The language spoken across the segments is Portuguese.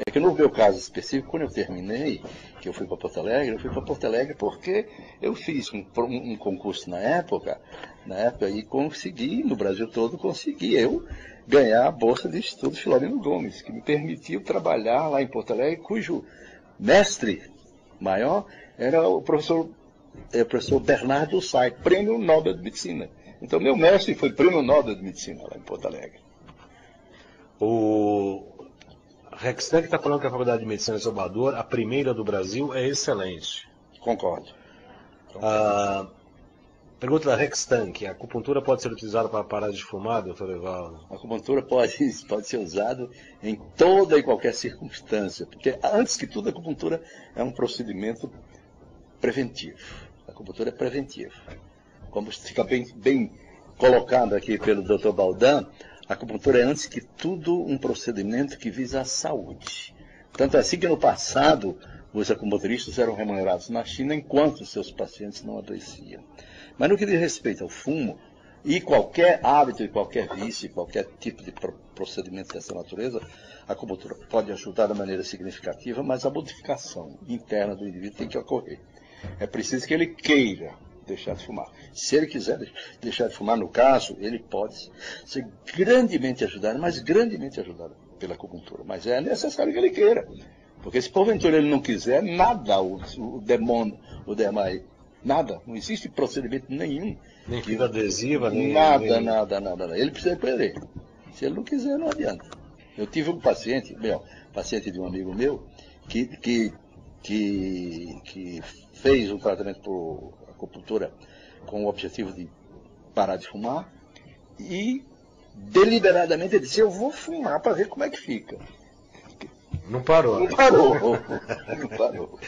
É que no meu caso específico, quando eu terminei, que eu fui para Porto Alegre, eu fui para Porto Alegre porque eu fiz um concurso na época e consegui, no Brasil todo, consegui eu ganhar a Bolsa de Estudos Florino Gomes, que me permitiu trabalhar lá em Porto Alegre, cujo mestre maior era o professor Bernardo Say, Prêmio Nobel de Medicina. Então, meu mestre foi Prêmio Nobel de Medicina lá em Porto Alegre. O Rextan está falando que a Faculdade de Medicina de Salvador, a primeira do Brasil, é excelente. Concordo. Pergunta da Rextan: a acupuntura pode ser utilizada para parar de fumar, doutor Evaldo? A acupuntura pode ser usada em toda e qualquer circunstância, porque, antes que tudo, a acupuntura é um procedimento preventivo. A acupuntura é preventiva. Como fica bem colocado aqui pelo Dr. Baldan, a acupuntura é, antes que tudo, um procedimento que visa a saúde. Tanto assim que, no passado, os acupunturistas eram remunerados na China enquanto seus pacientes não adoeciam. Mas no que diz respeito ao fumo, e qualquer hábito, e qualquer vício, qualquer tipo de procedimento dessa natureza, a acupuntura pode ajudar de maneira significativa, mas a modificação interna do indivíduo tem que ocorrer. É preciso que ele queira deixar de fumar. Se ele quiser deixar de fumar, no caso, ele pode ser grandemente ajudado, mas grandemente ajudado pela acupuntura. Mas é necessário que ele queira. Porque se porventura ele não quiser, nada, o demônio, o demais, nada, não existe procedimento nenhum. Nem fita adesiva, nem... Nada. Ele precisa querer. Se ele não quiser, não adianta. Eu tive um paciente de um amigo meu, que fez um tratamento por acupuntura com o objetivo de parar de fumar, e deliberadamente ele disse: eu vou fumar para ver como é que fica. Não parou. Não parou.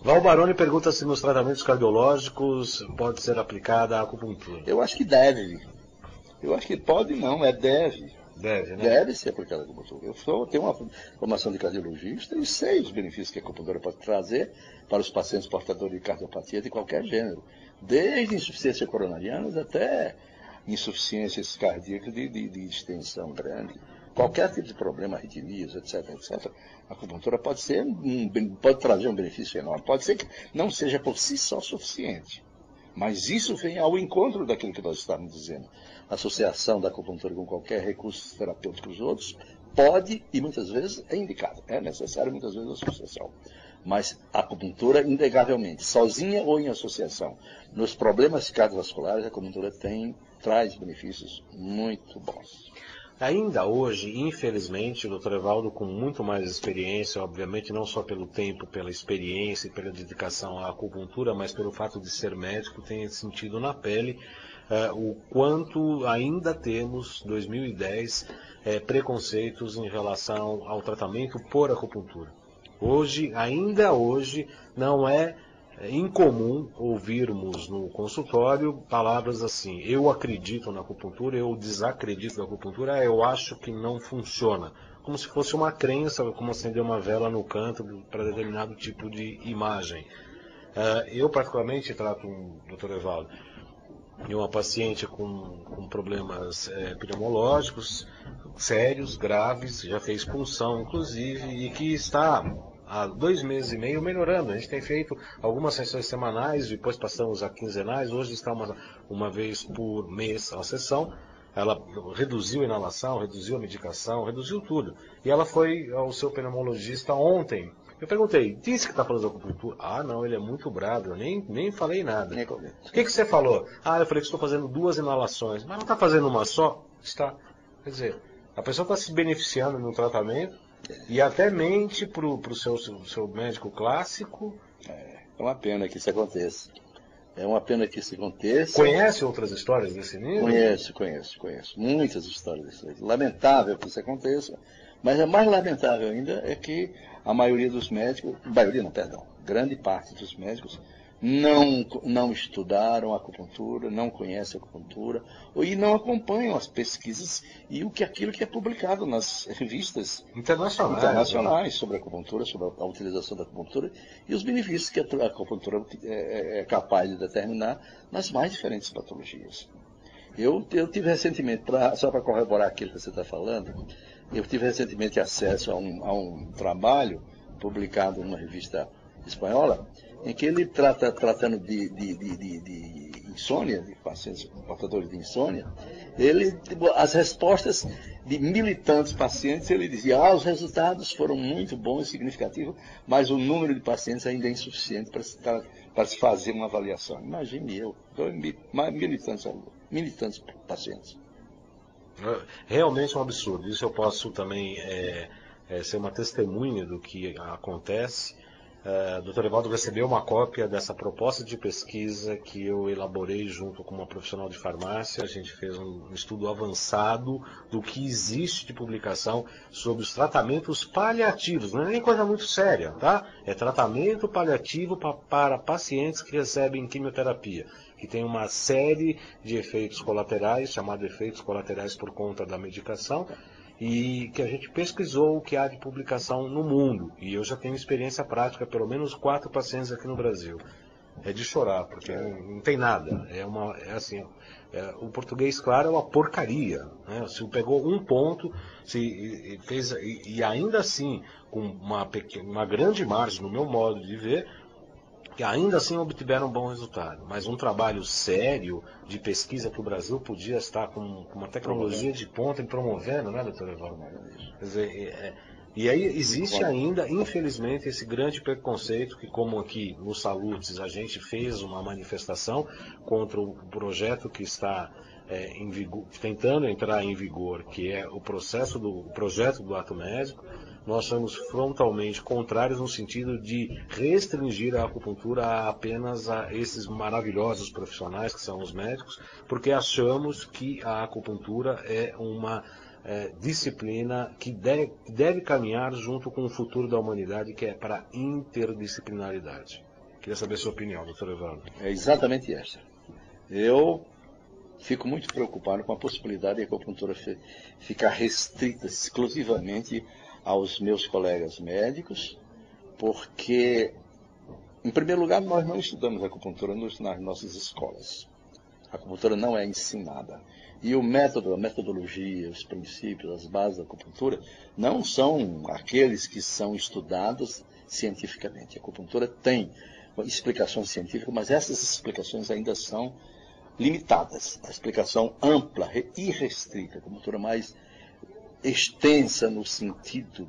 Val Baroni pergunta se nos tratamentos cardiológicos pode ser aplicada a acupuntura. Eu acho que deve. Eu acho que pode não, deve. Deve, né? Deve ser aplicada a acupuntura. Eu tenho uma formação de cardiologista e sei os benefícios que a acupuntura pode trazer para os pacientes portadores de cardiopatia de qualquer gênero. Desde insuficiência coronariana até insuficiências cardíacas de extensão grande. Qualquer tipo de problema, arritmias, etc. A acupuntura pode trazer um benefício enorme. Pode ser que não seja por si só suficiente. Mas isso vem ao encontro daquilo que nós estávamos dizendo. A associação da acupuntura com qualquer recurso terapêutico dos outros pode, e muitas vezes é indicado. É necessário muitas vezes a associação. Mas a acupuntura, inegavelmente, sozinha ou em associação, nos problemas cardiovasculares, a acupuntura traz benefícios muito bons. Ainda hoje, infelizmente, o Dr. Evaldo, com muito mais experiência, obviamente não só pelo tempo, pela experiência e pela dedicação à acupuntura, mas pelo fato de ser médico, tem sentido na pele o quanto ainda temos, 2010, preconceitos em relação ao tratamento por acupuntura. Ainda hoje, não é incomum ouvirmos no consultório palavras assim: eu acredito na acupuntura, eu desacredito na acupuntura, eu acho que não funciona. Como se fosse uma crença, como acender uma vela no canto para determinado tipo de imagem. Eu particularmente trato Dr. Evaldo, de uma paciente com problemas pneumológicos sérios, graves, já fez punção inclusive, e que está há 2 meses e meio melhorando. A gente tem feito algumas sessões semanais, depois passamos a quinzenais, hoje está uma vez por mês a sessão. Ela reduziu a inalação, reduziu a medicação, reduziu tudo. E ela foi ao seu pneumologista ontem. Eu perguntei: disse que está fazendo acupuntura? Ah, não, ele é muito bravo, eu nem falei nada. O que você falou? Ah, eu falei que estou fazendo 2 inalações. Mas não está fazendo uma só? Está. Quer dizer, a pessoa está se beneficiando no tratamento e até mente para o seu médico clássico. É uma pena que isso aconteça. É uma pena que isso aconteça. Conhece outras histórias desse nível? Conheço. Muitas histórias desse nível. Lamentável que isso aconteça. Mas é mais lamentável ainda é que a maioria dos médicos, grande parte dos médicos não estudaram a acupuntura, não conhecem a acupuntura, e não acompanham as pesquisas e aquilo que é publicado nas revistas internacionais sobre a acupuntura, sobre a utilização da acupuntura e os benefícios que a acupuntura é capaz de determinar nas mais diferentes patologias. Eu tive recentemente, só para corroborar aquilo que você está falando, Eu tive recentemente acesso a um trabalho publicado numa revista espanhola, em que ele tratando de insônia, de pacientes portadores de insônia, as respostas de 1.000 e tantos pacientes, ele dizia, os resultados foram muito bons e significativos, mas o número de pacientes ainda é insuficiente para se fazer uma avaliação. Imagine eu, 1.000 e tantos pacientes. Realmente é um absurdo. Isso eu posso também ser uma testemunha do que acontece. O Dr. Evaldo recebeu uma cópia dessa proposta de pesquisa que eu elaborei junto com uma profissional de farmácia. A gente fez um estudo avançado do que existe de publicação sobre os tratamentos paliativos. Não é nem coisa muito séria, tá? É tratamento paliativo para pacientes que recebem quimioterapia, que tem uma série de efeitos colaterais, chamados efeitos colaterais por conta da medicação, e que a gente pesquisou o que há de publicação no mundo. E eu já tenho experiência prática, pelo menos 4 pacientes aqui no Brasil. É de chorar, porque não tem nada. O português, claro, é uma porcaria, né? Se pegou um ponto, e ainda assim, com uma grande margem, no meu modo de ver, que ainda assim obtiveram um bom resultado. Mas um trabalho sério de pesquisa que o Brasil podia estar com uma tecnologia de ponta e promovendo, né, doutor Evaldo? Quer dizer, e aí existe ainda, infelizmente, esse grande preconceito que, como aqui no Salutes a gente fez uma manifestação contra o projeto que está em vigor, tentando entrar em vigor, que é o projeto do ato médico. Nós somos frontalmente contrários no sentido de restringir a acupuntura apenas a esses maravilhosos profissionais que são os médicos, porque achamos que a acupuntura é uma disciplina que deve caminhar junto com o futuro da humanidade, que é para a interdisciplinaridade. Queria saber a sua opinião, doutor Evaldo. É exatamente essa. Eu fico muito preocupado com a possibilidade de a acupuntura ficar restrita exclusivamente aos meus colegas médicos, porque, em primeiro lugar, nós não estudamos acupuntura nas nossas escolas. A acupuntura não é ensinada. E o método, a metodologia, os princípios, as bases da acupuntura não são aqueles que são estudados cientificamente. A acupuntura tem explicações científicas, mas essas explicações ainda são limitadas. A explicação ampla e restrita, a acupuntura mais extensa no sentido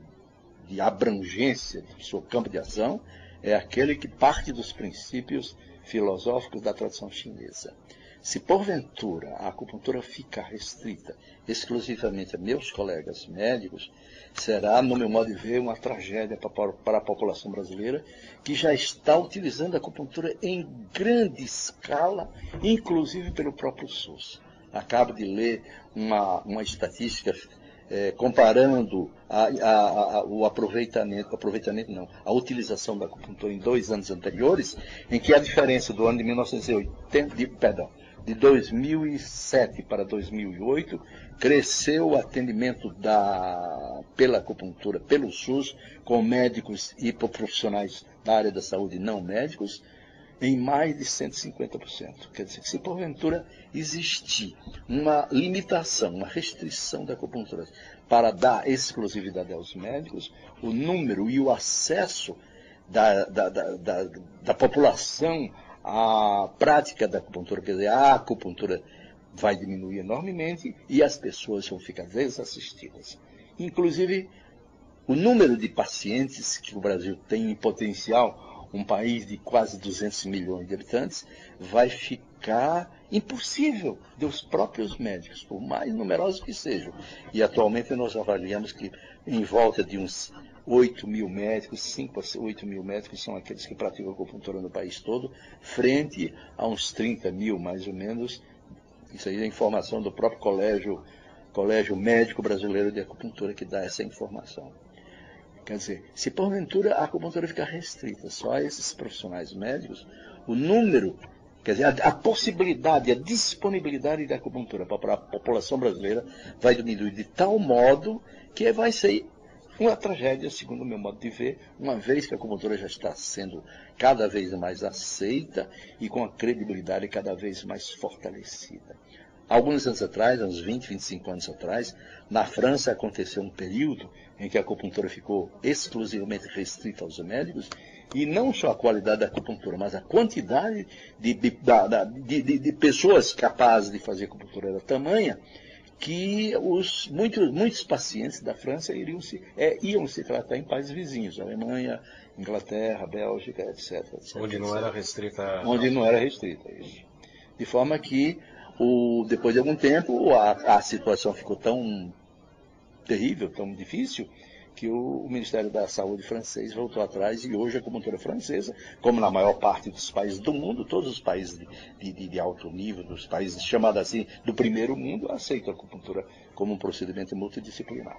de abrangência do seu campo de ação, é aquele que parte dos princípios filosóficos da tradição chinesa. Se porventura a acupuntura ficar restrita exclusivamente a meus colegas médicos, será, no meu modo de ver, uma tragédia para a população brasileira, que já está utilizando a acupuntura em grande escala, inclusive pelo próprio SUS. Acabo de ler uma estatística comparando a utilização da acupuntura em 2 anos anteriores, em que a diferença do ano de 2007 para 2008, cresceu o atendimento pela acupuntura, pelo SUS, com médicos e profissionais da área da saúde não médicos, em mais de 150%. Quer dizer, se porventura existir uma limitação, uma restrição da acupuntura para dar exclusividade aos médicos, o número e o acesso da população à prática da acupuntura, quer dizer, a acupuntura vai diminuir enormemente e as pessoas vão ficar desassistidas. Inclusive, o número de pacientes que o Brasil tem em potencial, um país de quase 200 milhões de habitantes, vai ficar impossível dos próprios médicos, por mais numerosos que sejam. E atualmente nós avaliamos que em volta de uns 8 mil médicos, 5 a 8 mil médicos são aqueles que praticam acupuntura no país todo, frente a uns 30 mil, mais ou menos. Isso aí é informação do próprio Colégio Médico Brasileiro de Acupuntura que dá essa informação. Quer dizer, se porventura a acupuntura ficar restrita só a esses profissionais médicos, o número, quer dizer, a possibilidade, a disponibilidade da acupuntura para a população brasileira vai diminuir de tal modo que vai ser uma tragédia, segundo o meu modo de ver, uma vez que a acupuntura já está sendo cada vez mais aceita e com a credibilidade cada vez mais fortalecida. alguns anos atrás, uns 20, 25 anos atrás, na França aconteceu um período em que a acupuntura ficou exclusivamente restrita aos médicos, e não só a qualidade da acupuntura, mas a quantidade de pessoas capazes de fazer acupuntura era tamanha que muitos pacientes da França iam se tratar em países vizinhos, Alemanha, Inglaterra, Bélgica, etc. Onde não era restrita. Onde não era restrita. De forma que, depois de algum tempo, a situação ficou tão terrível, tão difícil, que o Ministério da Saúde francês voltou atrás, e hoje a acupuntura francesa, como na maior parte dos países do mundo, todos os países de alto nível, dos países chamados assim do primeiro mundo, aceitam a acupuntura como um procedimento multidisciplinar.